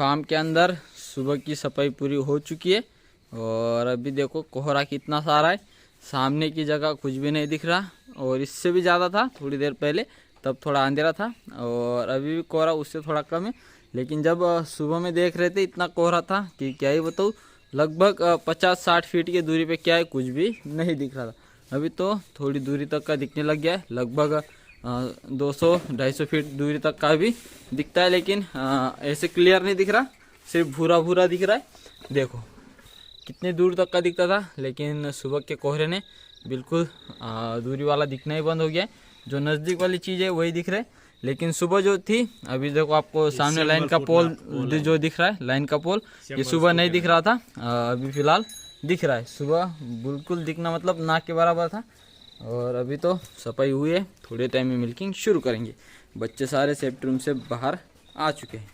Farm के अंदर सुबह की सफाई पूरी हो चुकी है और अभी देखो कोहरा कितना सारा है। सामने की जगह कुछ भी नहीं दिख रहा और इससे भी ज़्यादा था थोड़ी देर पहले, तब थोड़ा अंधेरा था और अभी भी कोहरा उससे थोड़ा कम है। लेकिन जब सुबह में देख रहे थे इतना कोहरा था कि क्या ही बताऊँ, लगभग 50-60 फीट की दूरी पे क्या है कुछ भी नहीं दिख रहा था। अभी तो थोड़ी दूरी तक का दिखने लग गया है, लगभग 200-250 फीट दूरी तक का भी दिखता है, लेकिन ऐसे क्लियर नहीं दिख रहा, सिर्फ भूरा भूरा दिख रहा है। देखो कितने दूर तक का दिखता था, लेकिन सुबह के कोहरे ने बिल्कुल दूरी वाला दिखना ही बंद हो गया है। जो नज़दीक वाली चीज़ है वही दिख रहा है, लेकिन सुबह जो थी, अभी देखो आपको सामने लाइन का पोल जो दिख रहा है, लाइन का पोल, ये सुबह नहीं दिख रहा था, अभी फिलहाल दिख रहा है। सुबह बिल्कुल दिखना मतलब ना के बराबर था। और अभी तो सफाई हुई है, थोड़े टाइम में मिल्किंग शुरू करेंगे। बच्चे सारे सेफ्टी रूम से बाहर आ चुके हैं।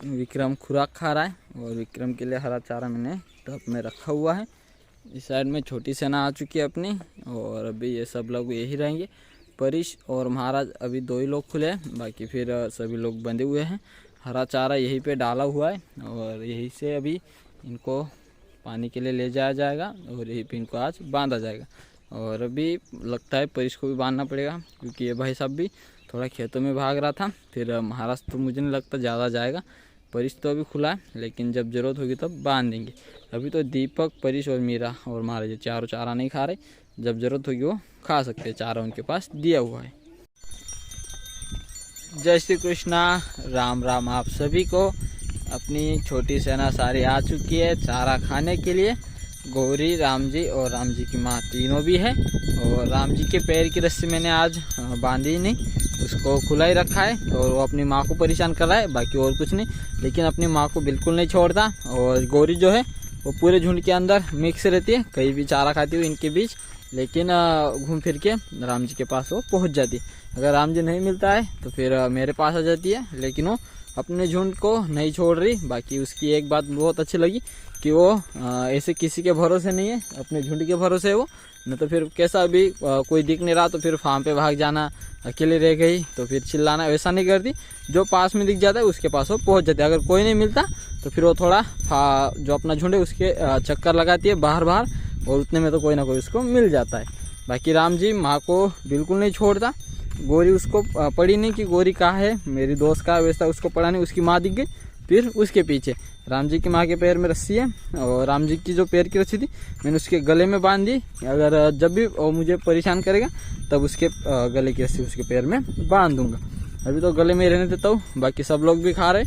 विक्रम खुराक खा रहा है और विक्रम के लिए हरा चारा मैंने टब में रखा हुआ है। इस साइड में छोटी सेना आ चुकी है अपनी और अभी ये सब लोग यही रहेंगे। परिश और महाराज अभी 2 ही लोग खुले हैं, बाकी फिर सभी लोग बंधे हुए हैं। हरा चारा यहीं पे डाला हुआ है और यहीं से अभी इनको पानी के लिए ले जाया जाएगा और यहीं पे इनको आज बांधा जाएगा। और अभी लगता है परिश को भी बांधना पड़ेगा, क्योंकि ये भाई साहब भी थोड़ा खेतों में भाग रहा था। फिर महाराज तो मुझे नहीं लगता ज़्यादा जाएगा। परिश तो अभी खुला है, लेकिन जब ज़रूरत होगी तब बांध देंगे। अभी तो दीपक, परिश और मीरा और महाराज चारों चारा नहीं खा रहे, जब ज़रूरत होगी वो खा सकते हैं, चारा उनके पास दिया हुआ है। जय श्री कृष्णा, राम राम आप सभी को। अपनी छोटी सेना सारी आ चुकी है चारा खाने के लिए। गौरी, राम जी और राम जी की माँ तीनों भी है। और राम जी के पैर की रस्सी मैंने आज बांधी नहीं, उसको खुला ही रखा है और वो अपनी माँ को परेशान कर रहा है, बाकी और कुछ नहीं। लेकिन अपनी माँ को बिल्कुल नहीं छोड़ता। और गौरी जो है वो पूरे झुंड के अंदर मिक्स रहती है, कहीं भी चारा खाती हुई इनके बीच, लेकिन घूम फिर के राम जी के पास वो पहुँच जाती है। अगर राम जी नहीं मिलता है तो फिर मेरे पास आ जाती है, लेकिन वो अपने झुंड को नहीं छोड़ रही। बाकी उसकी एक बात बहुत अच्छी लगी कि वो ऐसे किसी के भरोसे नहीं है, अपने झुंड के भरोसे है वो। न तो फिर कैसा अभी कोई दिख नहीं रहा तो फिर फार्म पे भाग जाना, अकेले रह गई तो फिर चिल्लाना, वैसा नहीं करती। जो पास में दिख जाता है उसके पास वो पहुंच जाती है। अगर कोई नहीं मिलता तो फिर वो थोड़ा जो अपना झुंड है उसके चक्कर लगाती है बाहर बाहर, और उतने में तो कोई ना कोई उसको मिल जाता है। बाकी राम जी माँ को बिल्कुल नहीं छोड़ता। गोरी उसको पड़ी नहीं कि गोरी कहाँ है, मेरी दोस्त का, वैसा उसको पड़ा नहीं। उसकी माँ दिख गई, फिर उसके पीछे राम जी की माँ के पैर में रस्सी है और राम जी की जो पैर की रस्सी थी मैंने उसके गले में बांध दी। अगर जब भी वो मुझे परेशान करेगा तब उसके गले की रस्सी उसके पैर में बांध दूंगा। अभी तो गले में रहने देता हूँ, बाकी सब लोग भी खा रहे।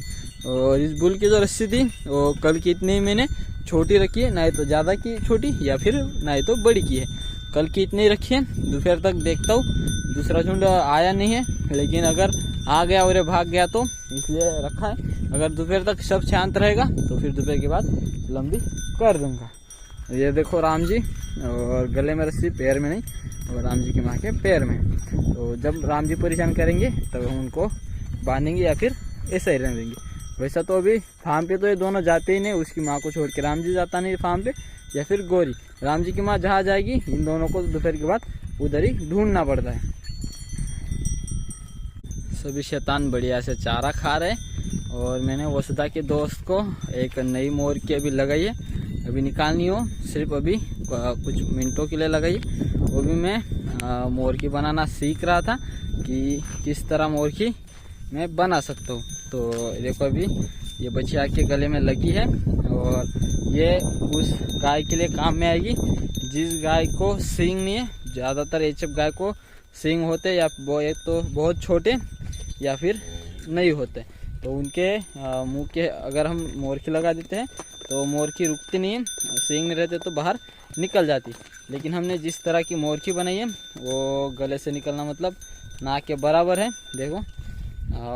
और इस बुल की जो रस्सी थी वो कल की इतनी मैंने छोटी रखी है, ना तो ज़्यादा की छोटी या फिर ना तो बड़ी की है। कल की इतनी रखी है, दोपहर तक देखता हूँ। दूसरा झुंड आया नहीं है, लेकिन अगर आ गया और भाग गया तो इसलिए रखा है। अगर दोपहर तक सब शांत रहेगा तो फिर दोपहर के बाद लंबी कर दूंगा। ये देखो राम जी, और गले में रस्सी, पैर में नहीं, और राम जी की माँ के पैर में। तो जब राम जी परेशान करेंगे तब हम उनको बांधेंगे या फिर ऐसा ही रहने देंगे। वैसा तो अभी फार्म पे तो ये दोनों जाते ही नहीं, उसकी माँ को छोड़ के राम जी जाता नहीं फार्म पे, या फिर गौरी। राम जी की माँ जहाँ जाएगी इन दोनों को दोपहर के बाद उधर ही ढूंढना पड़ता है। सभी शैतान बढ़िया से चारा खा रहे और मैंने वसुधा के दोस्त को एक नई मोर की अभी लगाई है, अभी निकालनी हो, सिर्फ अभी कुछ मिनटों के लिए लगाई। वो भी मैं मोर की बनाना सीख रहा था कि किस तरह मोर की मैं बना सकता हूँ। तो देखो अभी ये बछिया के गले में लगी है और ये उस गाय के लिए काम में आएगी जिस गाय को सींग नहीं है। ज़्यादातर एचएफ गाय को सींग होते या वो एक तो बहुत छोटे या फिर नहीं होते, तो उनके मुंह के अगर हम मोरखी लगा देते हैं तो मोरखी रुकती नहीं है, सींग नहीं रहते तो बाहर निकल जाती। लेकिन हमने जिस तरह की मोरखी बनाई है वो गले से निकलना मतलब नाक के बराबर है। देखो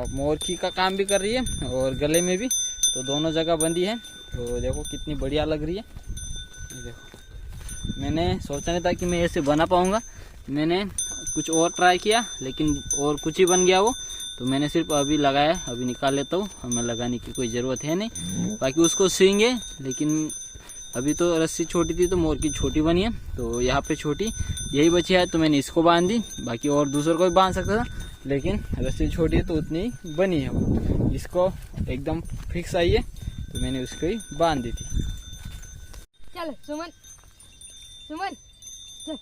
मोरखी का काम भी कर रही है और गले में भी, तो दोनों जगह बंदी है। तो देखो कितनी बढ़िया लग रही है। देखो मैंने सोचा नहीं था कि मैं ऐसे बना पाऊँगा, मैंने कुछ और ट्राई किया लेकिन और कुछ ही बन गया वो। तो मैंने सिर्फ अभी लगाया, अभी निकाल लेता हूँ, हमें लगाने की कोई ज़रूरत है नहीं। बाकी उसको सींगे, लेकिन अभी तो रस्सी छोटी थी तो मोर की छोटी बनी है, तो यहाँ पे छोटी यही बची है तो मैंने इसको बांध दी। बाकी और दूसरों को भी बांध सकता था लेकिन रस्सी छोटी है तो उतनी ही बनी है वो। इसको एकदम फिक्स आई है तो मैंने उसको ही बांध दी थी। चल सुमन, सुमन चल।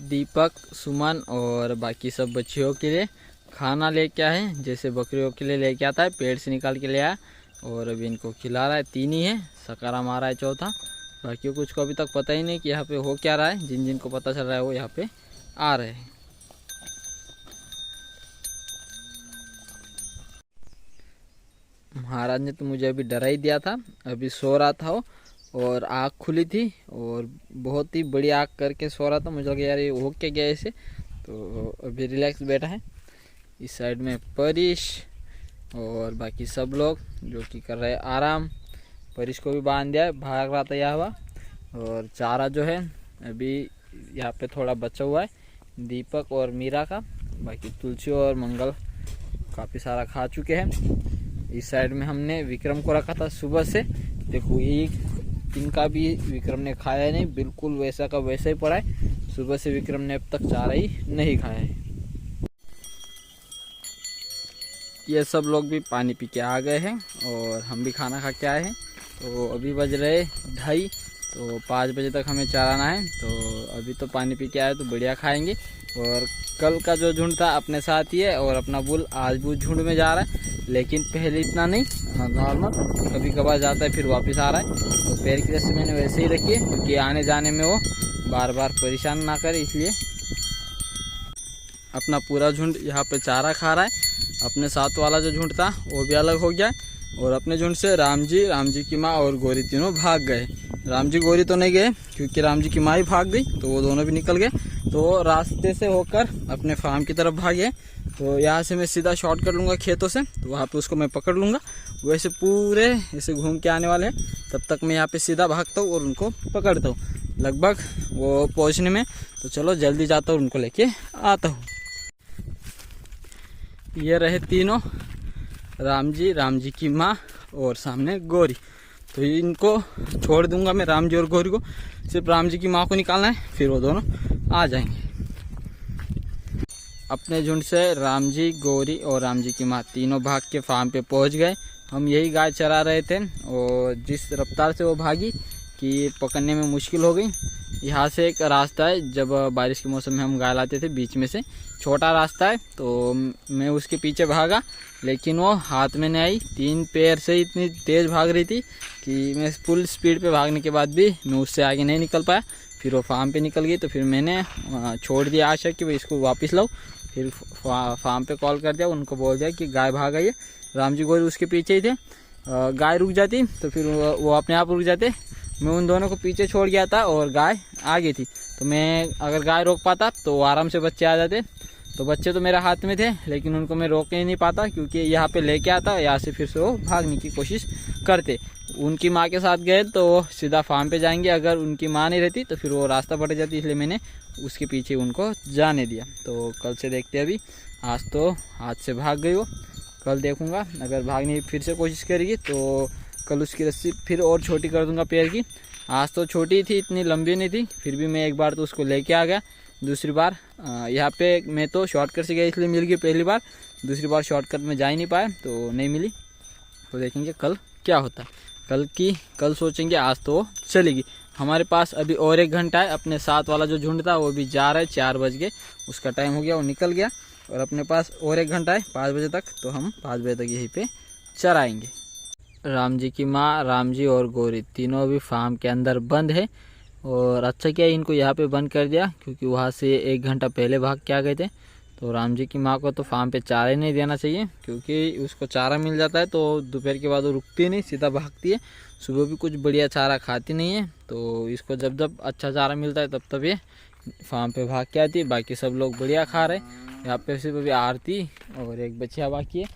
दीपक, सुमन और बाकी सब बच्चियों के लिए खाना लेके आए, जैसे बकरियों के लिए लेके आता है पेड़ से निकाल के ले आया और अभी इनको खिला रहा है। 3 ही है, सकाराम आ रहा है चौथा। बाकी कुछ को अभी तक पता ही नहीं कि यहाँ पे हो क्या रहा है। जिन जिन को पता चल रहा है वो यहाँ पे आ रहे हैं। महाराज ने तो मुझे अभी डरा ही दिया था, अभी सो रहा था वो और आँख खुली थी और बहुत ही बड़ी आँख करके सो रहा था। मुझे लगा यार ये हो क्या गया ऐसे, तो अभी रिलैक्स बैठा है। इस साइड में परिश और बाकी सब लोग जो कि कर रहे हैं आराम। परिश को भी बांध दिया है, भाग रहा था यहाँ हुआ। और चारा जो है अभी यहाँ पे थोड़ा बचा हुआ है दीपक और मीरा का। बाकी तुलसी और मंगल काफ़ी सारा खा चुके हैं। इस साइड में हमने विक्रम को रखा था सुबह से। देखो एक इनका भी विक्रम ने खाया नहीं, बिल्कुल वैसा का वैसा ही पड़ा है। सुबह से विक्रम ने अब तक चारा ही नहीं खाया है। ये सब लोग भी पानी पी के आ गए हैं और हम भी खाना खा के आए हैं। तो अभी बज रहे 2:30, तो 5 बजे तक हमें चराना है। तो अभी तो पानी पी के आए तो बढ़िया खाएंगे। और कल का जो झुंड था अपने साथ ही है और अपना बुल आज भी झुंड में जा रहा है, लेकिन पहले इतना नहीं, नॉर्मल कभी कभार जाता है फिर वापस आ रहा है। तो पैर की रस्सी मैंने वैसे ही रखी है क्योंकि आने जाने में वो बार बार परेशान ना करे, इसलिए अपना पूरा झुंड यहाँ पे चारा खा रहा है। अपने साथ वाला जो झुंड था वो भी अलग हो गया और अपने झुंड से राम जी की माँ और गौरी तीनों भाग गए। राम जी गौरी तो नहीं गए क्योंकि राम जी की माँ ही भाग गई, तो वो दोनों भी निकल गए। तो रास्ते से होकर अपने फार्म की तरफ भागे। तो यहाँ से मैं सीधा शॉर्ट कर लूँगा खेतों से, तो वहाँ पे उसको मैं पकड़ लूँगा। वैसे पूरे ऐसे घूम के आने वाले हैं, तब तक मैं यहाँ पे सीधा भागता हूँ और उनको पकड़ता हूँ लगभग वो पहुँचने में। तो चलो जल्दी जाता हूँ, उनको लेके आता हूँ। ये रहे तीनों, राम जी की माँ और सामने गौरी। तो इनको छोड़ दूंगा मैं, राम जी और गौरी को। सिर्फ राम जी की माँ को निकालना है, फिर वो दोनों आ जाएंगे। अपने झुंड से राम जी, गौरी और राम जी की माँ तीनों भाग के फार्म पे पहुंच गए। हम यही गाय चरा रहे थे और जिस रफ्तार से वो भागी कि पकड़ने में मुश्किल हो गई। यहाँ से एक रास्ता है, जब बारिश के मौसम में हम गाय लाते थे, बीच में से छोटा रास्ता है, तो मैं उसके पीछे भागा, लेकिन वो हाथ में नहीं आई। 3 पैर से इतनी तेज़ भाग रही थी कि मैं फुल स्पीड पे भागने के बाद भी मैं उससे आगे नहीं निकल पाया। फिर वो फार्म पे निकल गई, तो फिर मैंने छोड़ दिया आशा कि भाई इसको वापस लाओ। फिर फार्म पे कॉल कर दिया, उनको बोल दिया कि गाय भाग गई है। राम जी गौरी उसके पीछे ही थे। गाय रुक जाती तो फिर वो अपने आप रुक जाते। मैं उन दोनों को पीछे छोड़ गया था और गाय आगे थी, तो मैं अगर गाय रोक पाता तो आराम से बच्चे आ जाते। तो बच्चे तो मेरे हाथ में थे, लेकिन उनको मैं रोक ही नहीं पाता, क्योंकि यहाँ पे लेके आता, यहाँ से फिर से वो भागने की कोशिश करते। उनकी माँ के साथ गए तो वो सीधा फार्म पे जाएंगे, अगर उनकी माँ नहीं रहती तो फिर वो रास्ता भटक जाती, इसलिए मैंने उसके पीछे उनको जाने दिया। तो कल से देखते अभी, आज तो हाथ से भाग गई वो, कल देखूँगा अगर भागने की फिर से कोशिश करेगी तो कल उसकी रस्सी फिर और छोटी कर दूंगा पैर की। आज तो छोटी थी, इतनी लंबी नहीं थी, फिर भी मैं एक बार तो उसको लेके आ गया। दूसरी बार यहाँ पे मैं तो शॉर्टकट से गया इसलिए मिल गई पहली बार, दूसरी बार शॉर्टकट में जा ही नहीं पाया तो नहीं मिली। तो देखेंगे कल क्या होता है, कल सोचेंगे, आज तो चलेगी। हमारे पास अभी और 1 घंटा है। अपने साथ वाला जो झुंड था वो भी जा रहा है, 4 बज गए, उसका टाइम हो गया, वो निकल गया। और अपने पास और 1 घंटा है, 5 बजे तक, तो हम 5 बजे तक यहीं पे चराएंगे। राम जी की माँ, राम जी और गौरी तीनों भी फार्म के अंदर बंद है। और अच्छा किया इनको यहाँ पे बंद कर दिया, क्योंकि वहाँ से 1 घंटा पहले भाग के आ गए थे। तो राम जी की माँ को तो फार्म पे चारा ही नहीं देना चाहिए, क्योंकि उसको चारा मिल जाता है तो दोपहर के बाद वो रुकती नहीं, सीधा भागती है। सुबह भी कुछ बढ़िया चारा खाती नहीं है, तो इसको जब जब अच्छा चारा मिलता है तब तब ये फार्म पे भाग के आती है। बाकी सब लोग बढ़िया खा रहे हैं। यहाँ पे सिर्फ अभी आरती और एक बच्चिया बाकी है,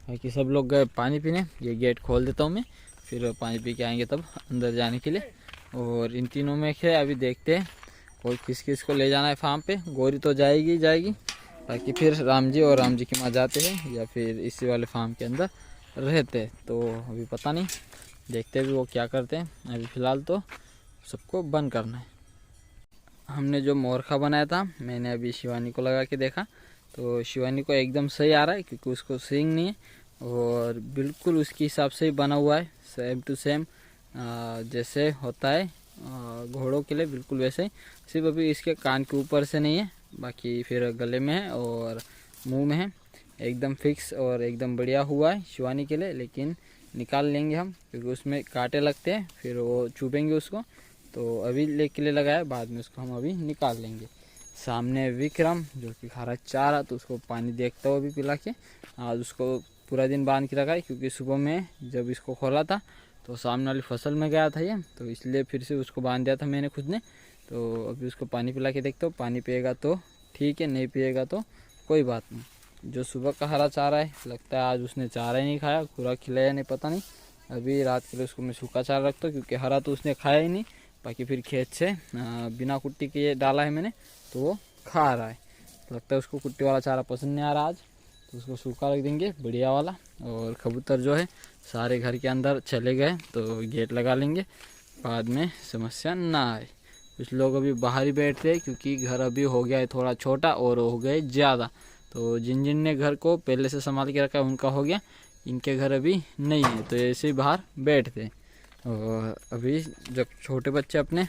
बाकी सब लोग गए पानी पीने। ये गेट खोल देता हूँ मैं, फिर पानी पी के आएंगे तब अंदर जाने के लिए। और इन तीनों में है, अभी देखते हैं और किस किस को ले जाना है फार्म पे। गौरी तो जाएगी, बाकी फिर राम जी और राम जी की माँ जाते हैं या फिर इसी वाले फार्म के अंदर रहते हैं, तो अभी पता नहीं, देखते हैं भी वो क्या करते हैं। अभी फ़िलहाल तो सबको बंद करना है। हमने जो मोरखा बनाया था, मैंने अभी शिवानी को लगा के देखा, तो शिवानी को एकदम सही आ रहा है, क्योंकि उसको सींग नहीं है और बिल्कुल उसके हिसाब से ही बना हुआ है, सेम टू सेम जैसे होता है घोड़ों के लिए, बिल्कुल वैसे ही। सिर्फ अभी इसके कान के ऊपर से नहीं है, बाकी फिर गले में है और मुंह में है, एकदम फिक्स और एकदम बढ़िया हुआ है शिवानी के लिए। लेकिन निकाल लेंगे हम, क्योंकि उसमें कांटे लगते हैं, फिर वो चुभेंगे उसको, तो अभी ले के लिए लगाया, बाद में उसको हम अभी निकाल लेंगे। सामने विक्रम जो कि खा रहा चारा, तो उसको पानी देखता हुआ भी पिला के आज उसको पूरा दिन बांध के रखा है, क्योंकि सुबह में जब इसको खोला था तो सामने वाली फसल में गया था ये, तो इसलिए फिर से उसको बांध दिया था मैंने खुद ने। तो अभी उसको पानी पिला के देखता हूँ, पानी पिएगा तो ठीक है, नहीं पिएगा तो कोई बात नहीं। जो सुबह का हरा चारा है, लगता है आज उसने चारा ही नहीं खाया, पूरा खिलाया नहीं, पता नहीं। अभी रात के लिए उसको मैं सूखा चारा रखता हूँ, क्योंकि हरा तो उसने खाया ही नहीं। बाकी फिर खेत से बिना कुट्टी के डाला है मैंने, तो वो खा रहा है। लगता है उसको कुट्टी वाला चारा पसंद नहीं आ रहा आज, तो उसको सूखा रख देंगे बढ़िया वाला। और कबूतर जो है सारे घर के अंदर चले गए, तो गेट लगा लेंगे, बाद में समस्या ना आए। कुछ लोग अभी बाहर ही बैठते हैं, क्योंकि घर अभी हो गया है थोड़ा छोटा और हो गए ज़्यादा। तो जिन जिन ने घर को पहले से संभाल के रखा है उनका हो गया, इनके घर अभी नहीं है, तो ऐसे ही बाहर बैठते हैं। और अभी जब छोटे बच्चे अपने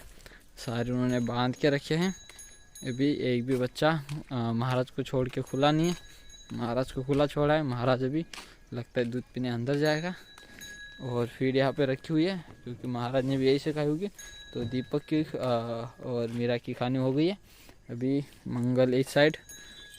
सारे उन्होंने बांध के रखे हैं। अभी एक भी बच्चा महाराज को छोड़ के खुला नहीं है, महाराज को खुला छोड़ा है। महाराज अभी लगता है दूध पीने अंदर जाएगा। और फीड यहाँ पे रखी हुई है, क्योंकि महाराज ने भी यही सिखाई होगी। तो दीपक की और मीरा की खानी हो गई है। अभी मंगल इस साइड,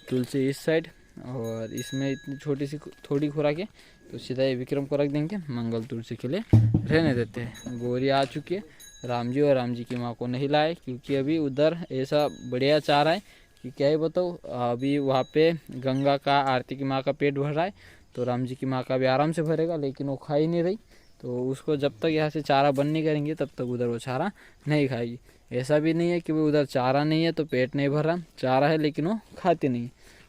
तुलसी इस साइड, और इसमें इतनी छोटी सी थोड़ी खुराक है, तो सीधा ये विक्रम को रख देंगे, मंगल तुलसी के लिए रहने देते हैं। गौरी आ चुकी है, राम जी और राम जी की माँ को नहीं लाए, क्योंकि अभी उधर ऐसा बढ़िया चारा है कि क्या ही बताओ। अभी वहाँ पे गंगा का, आरती की माँ का पेट भर रहा है, तो राम जी की माँ का भी आराम से भरेगा, लेकिन वो खा ही नहीं रही। तो उसको जब तक यहाँ से चारा बंद नहीं करेंगे तब तक उधर वो चारा नहीं खाएगी। ऐसा भी नहीं है कि वो उधर चारा नहीं है तो पेट नहीं भर रहा, चारा है लेकिन वो खाती नहीं।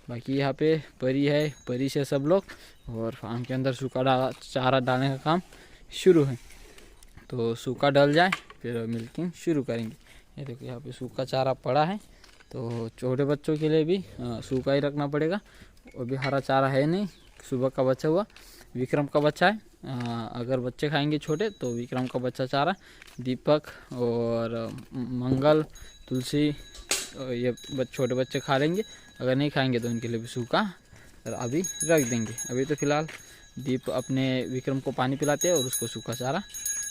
बाकी यहाँ पे परी है, परी से सब लोग, और फार्म के अंदर सूखा चारा डालने का काम शुरू है। तो सूखा डल जाए फिर मिल्किंग शुरू करेंगे। ये देखो यहाँ पे सूखा चारा पड़ा है, तो छोटे बच्चों के लिए भी सूखा ही रखना पड़ेगा। और भी हरा चारा है नहीं, सुबह का बचा हुआ विक्रम का बच्चा है। अगर बच्चे खाएंगे छोटे तो विक्रम का बच्चा चारा, दीपक और मंगल, तुलसी ये छोटे बच्चे खा लेंगे। अगर नहीं खाएंगे तो उनके लिए भी सूखा अभी रख देंगे। अभी तो फिलहाल दीप अपने विक्रम को पानी पिलाते हैं और उसको सूखा चारा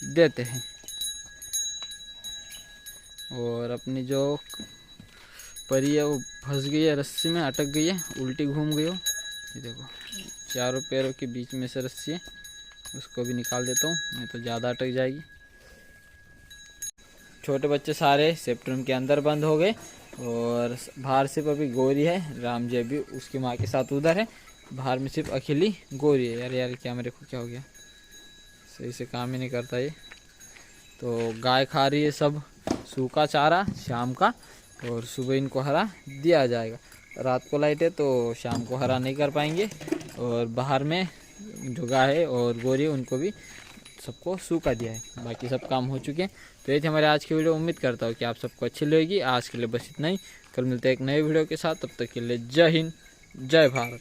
देते हैं। और अपनी जो परी है वो फंस गई है रस्सी में, अटक गई है, उल्टी घूम गई हो। ये देखो चारों पैरों के बीच में से रस्सी है, उसको भी निकाल देता हूँ, नहीं तो ज़्यादा अटक जाएगी। छोटे बच्चे सारे सेप्टूम के अंदर बंद हो गए और बाहर सिर्फ अभी गौरी है। राम जी अभी उसकी माँ के साथ उधर है। बाहर में सिर्फ अकेली गौरी है। यार यार क्या मेरे को क्या हो गया, सही से काम ही नहीं करता ये। तो गाय खा रही है सब सूखा चारा शाम का, और सुबह इनको हरा दिया जाएगा। रात को लाइट है तो शाम को हरा नहीं कर पाएंगे। और बाहर में जो गाय है और गौरी है उनको भी सबको सूखा दिया है। बाकी सब काम हो चुके हैं। तो ये थी हमारे आज की वीडियो। उम्मीद करता हूँ कि आप सबको अच्छी लगेगी। आज के लिए बस इतना ही। कल मिलते हैं एक नए वीडियो के साथ, तब तक के लिए जय हिंद जय भारत।